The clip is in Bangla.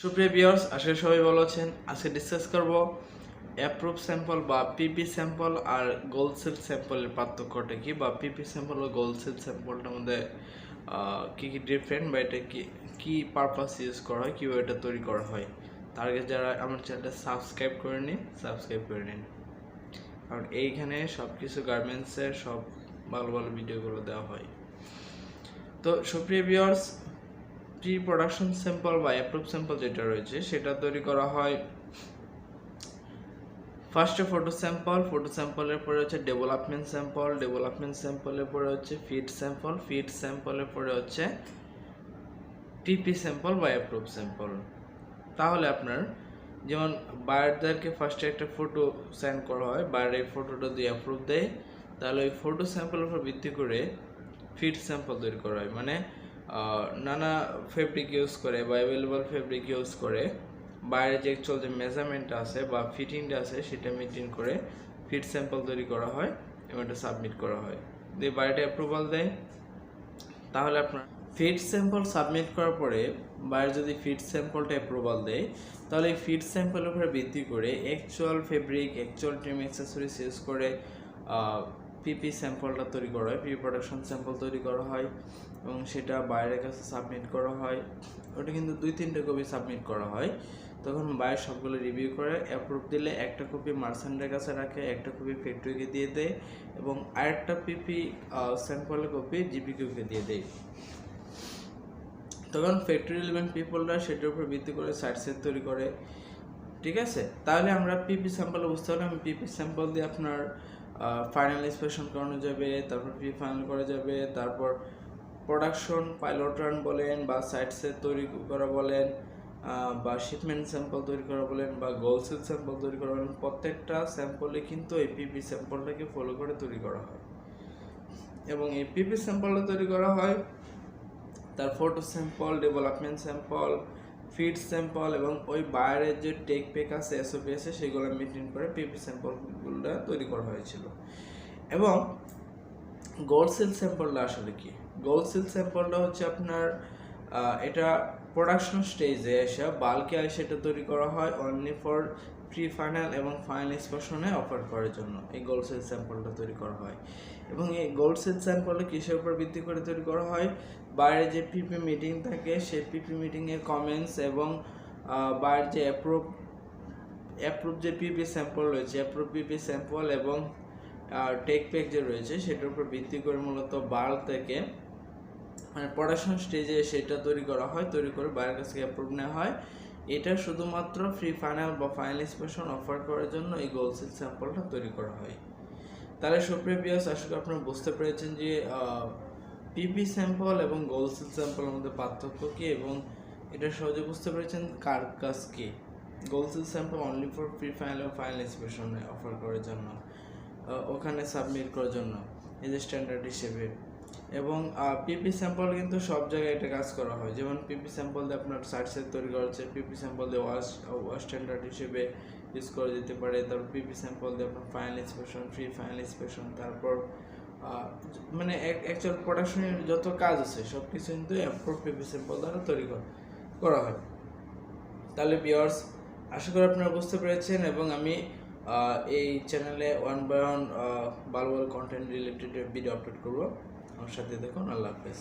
সুপ্রিয় ভিউয়ার্স, আশা করি সবাই ভালো আছেন। আজকে ডিসকাস করব অ্যাপ্রুভ স্যাম্পল বা পিপি স্যাম্পল আর গোল্ড সিল স্যাম্পলের পার্থক্যটা কি, বা পিপি স্যাম্পল ও গোল্ড সিল স্যাম্পলটার মধ্যে কি কি ডিফারেন্ট, বা এটা কি পারপাস ইউজ করা হয়, কীভাবে এটা তৈরি করা হয়। তার আগে যারা আমার চ্যানেলটা সাবস্ক্রাইব করে নিন, কারণ এইখানে সব কিছু গার্মেন্টসের সব ভালো ভালো ভিডিওগুলো দেওয়া হয়। তো সুপ্রিয় ভিউয়ার্স, প্রি প্রোডাকশন স্যাম্পল বা অ্যাপ্রুভ স্যাম্পল যেটা রয়েছে সেটা তৈরি করা হয় ফার্স্টে ফটো স্যাম্পলের পরে হচ্ছে ডেভেলপমেন্ট স্যাম্পলের পরে হচ্ছে ফিড স্যাম্পলের পরে হচ্ছে পিপি স্যাম্পল বা অ্যাপ্রুভ স্যাম্পল। তাহলে আপনার যেমন বায়ারদেরকে ফার্স্টে একটা ফটো সেন্ড করা হয়, বায়ার এই ফটোটা দিয়ে অ্যাপ্রুভ দেয়, তাহলে ওই ফটো স্যাম্পলের উপর ভিত্তি করে ফিড স্যাম্পল তৈরি করা হয়। মানে নানা ফেব্রিক ইউজ করে বা অ্যাভেলেবল ফেব্রিক ইউজ করে বাইরে যে অ্যাকচুয়াল যে মেজারমেন্টটা আছে বা ফিটিংটা আছে সেটা মেনটেন করে ফিড স্যাম্পল তৈরি করা হয় এবং এটা সাবমিট করা হয়। দিয়ে বাইরেটা অ্যাপ্রুভাল দেয়। তাহলে আপনার ফিড স্যাম্পল সাবমিট করার পরে বাইরে যদি ফিড স্যাম্পলটা অ্যাপ্রুভাল দেয়, তাহলে এই ফিড স্যাম্পলের উপরে ভিত্তি করে actual fabric, actual trim accessories use করে পিপি স্যাম্পলটা তৈরি করা হয়, প্রি প্রোডাকশন স্যাম্পল তৈরি করা হয় এবং সেটা বাইরের কাছে সাবমিট করা হয়। ওটা কিন্তু 2-3টে কপি সাবমিট করা হয়। তখন বাইরে সবগুলো রিভিউ করে অ্যাপ্রুভ দিলে একটা কপি মার্চেন্টের কাছে রাখে, একটা কপি ফ্যাক্টরিকে দিয়ে দেয় এবং আরেকটা পিপি স্যাম্পলের কপি জিপিকিউকে দিয়ে দেয়। তখন ফ্যাক্টরি রিলেভেন্ট পিপলরা সেটার উপর ভিত্তি করে সাইট সেট তৈরি করে। ঠিক আছে, তাহলে আমরা পিপি স্যাম্পল বুঝতে পারলাম। পিপি স্যাম্পল দিয়ে আপনার ফাইনাল ইন্সপেকশন করানো যাবে, তারপর প্রি ফাইনাল করা যাবে, তারপর প্রোডাকশন পাইলট রান বলেন বা সাইট সেট তৈরি করা বলেন বা শিপমেন্ট স্যাম্পল তৈরি করা বলেন বা গোল্ড সিল স্যাম্পল তৈরি করা বলেন, প্রত্যেকটা স্যাম্পলে কিন্তু এই পিপি স্যাম্পলটাকে ফলো করে তৈরি করা হয়। এবং এই পিপি স্যাম্পলটা তৈরি করা হয় তার photo sample, development sample, feed sample এবং ওই বাইরের যে টেক পেক আছে, এসওপি আছে, সেগুলো মেনটেন করে পিপি স্যাম্পলগুলো তৈরি করা হয়েছিল। এবং গোল্ড সিল স্যাম্পলটা আসলে কি? গোল্ড সিল স্যাম্পলটা হচ্ছে আপনার এটা প্রোডাকশন স্টেজে এসে বাল্কে এসে এটা তৈরি করা হয় অনলি ফর প্রি ফাইনাল এবং ফাইনাল ইন্সপেকশনে অফার করার জন্য এই গোল্ড সিল স্যাম্পলটা তৈরি করা হয়। এবং এই গোল্ড সিল স্যাম্পলটা কিসের উপর ভিত্তি করে তৈরি করা হয়? বাইরে যে পিপি মিটিং থাকে সেই পিপি মিটিংয়ের কমেন্টস এবং বাইরের যে অ্যাপ্রুভ যে পিপি স্যাম্পল রয়েছে, অ্যাপ্রুভ পিপি স্যাম্পল এবং টেক প্যাক যে রয়েছে সেটার উপর ভিত্তি করে মূলত বাল্ক থেকে মানে প্রোডাকশন স্টেজে সেটা তৈরি করা হয়, তৈরি করে বাইরের কাছ থেকে অ্যাপ্রুভ নেওয়া হয়। এটা শুধুমাত্র ফ্রি ফাইনাল বা ফাইনাল ইন্সপেকশন অফার করার জন্য এই গোল্ড সিল স্যাম্পলটা তৈরি করা হয়। তাহলে সুপ্রিয় ভিউয়ার্স, আশা করি আপনারা বুঝতে পেরেছেন যে পিপি স্যাম্পল এবং গোল্ড সিল স্যাম্পলের মধ্যে পার্থক্য কী এবং এটা সহজে বুঝতে পেরেছেন কার কাজ কী। Gold seal sample only for pre final এবং ফাইনাল ইন্সপেকশনে অফার করার জন্য, ওখানে সাবমিট করার জন্য এই যে স্ট্যান্ডার্ড হিসেবে। এবং পিপি স্যাম্পল কিন্তু সব জায়গায় এটা কাজ করা হয়। যেমন পিপি স্যাম্পল দিয়ে আপনার সাইট সেট তৈরি করা হচ্ছে, পিপি স্যাম্পল দিয়ে ওয়াশ স্ট্যান্ডার্ড হিসেবে ইউজ করা যেতে পারে। তারপর পিপি স্যাম্পল দিয়ে আপনার final inspection, free final inspection, তারপর মানে অ্যাকচুয়াল প্রোডাকশনের যত কাজ আছে সব কিছু কিন্তু অ্যাপ্রুভ পিপি স্যাম্পল দ্বারা তৈরি করা হয়। তাহলে ভিউয়ার্স, আশা করি আপনারা বুঝতে পেরেছেন এবং আমি এই চ্যানেলে 1 by 1 ভালো ভালো কন্টেন্ট রিলেটেড ভিডিও আপলোড করবো। আমার সাথে দেখুন। আল্লাহ হাফেজ।